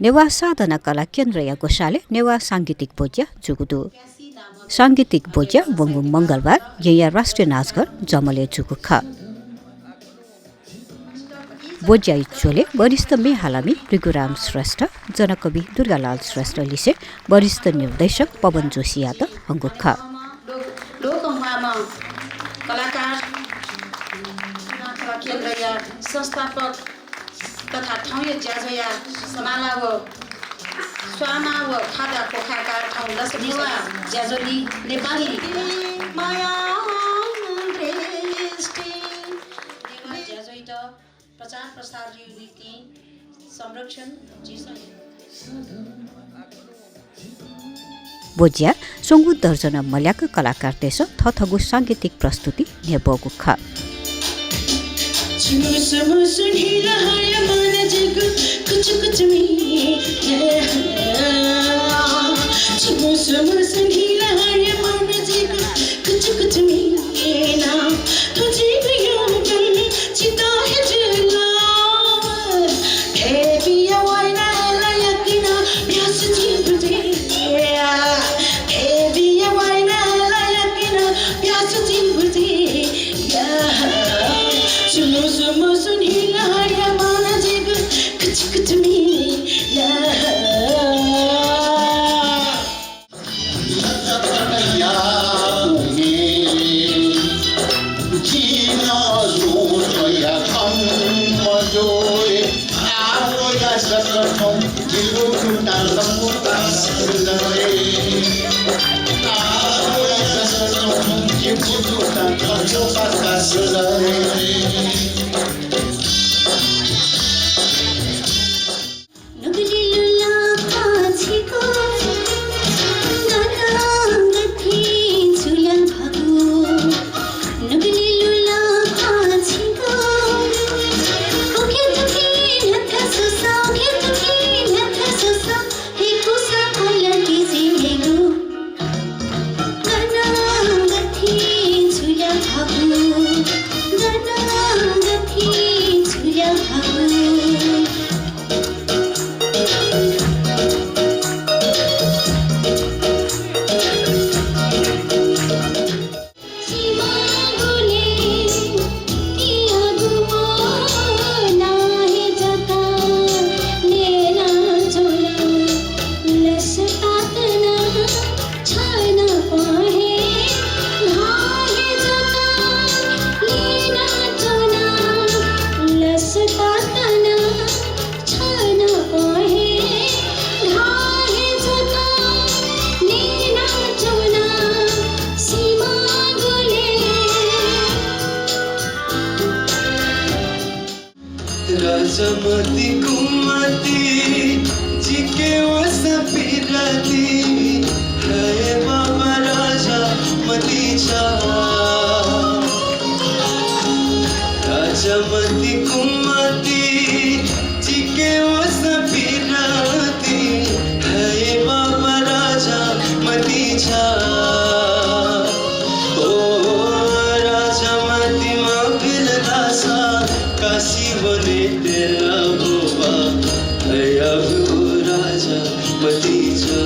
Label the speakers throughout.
Speaker 1: नेवा साधना कला केन्द्र या गोशाले नेवा सांगीतिक बोज्या जुगुदु सांगीतिक बोज्या वंगु मंगलबार या राष्ट्रिय नाचघर जमले जुगुखा बोज्या इच्चोले वरिष्ठ मेहालामी पृगुराम श्रेष्ठ जनकवि दुर्गालाल श्रेष्ठ लिसे वरिष्ठ निर्देशक पवन जोशी यादव हंगुखा
Speaker 2: कलाकार केन्द्र या संस्थापक तथा ठाउँय ज्याजया समाला व स्वामा व खादा पोखाका ठाउँ दशनेवा ज्याजोली नेपाली माया ज्याजोइट प्रचार प्रसार नीति संरक्षण
Speaker 1: बोज्या सोंगु दर्जना मल्याक कलाकार देश थथगु सांगीतिक प्रस्तुति नेबोगुखा
Speaker 3: राजमती कुमती जिके वसपिरती है बाबा राजा मतीचा राजमती कुमती जिके वसपिरती है बाबा राजा मतीचा ओ राजमती माफिल दासा काशी बने तेरा गोबा है अब राजा मतीचा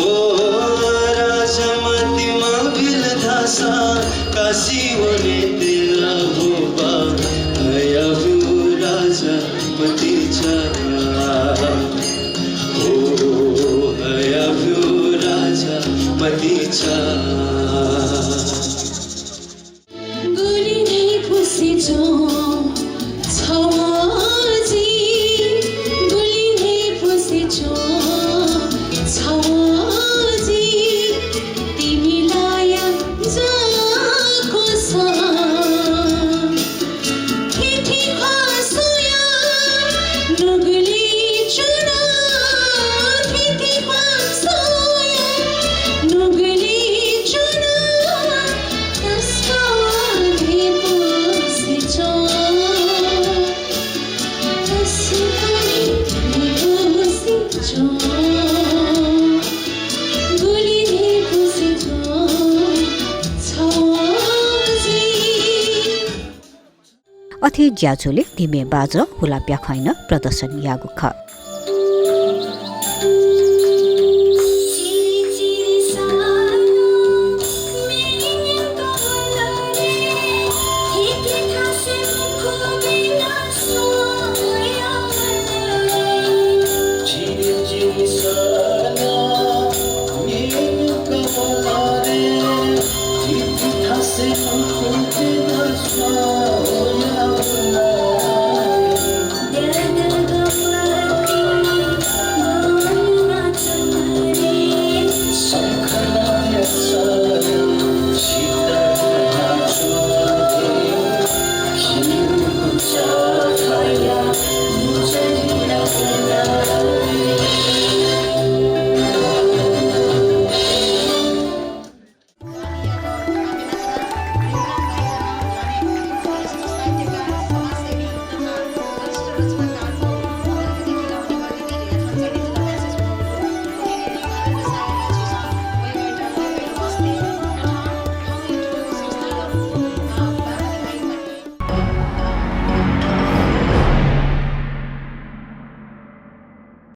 Speaker 3: ओ राजा मती माफिल दासा काशी बने तेरा गोबा है अब राजा मतीचा ओ है अब राजा मतीचा
Speaker 1: साथै ज्याझोले धिमे बाज हुला प्याखैन प्रदर्शन यागु ख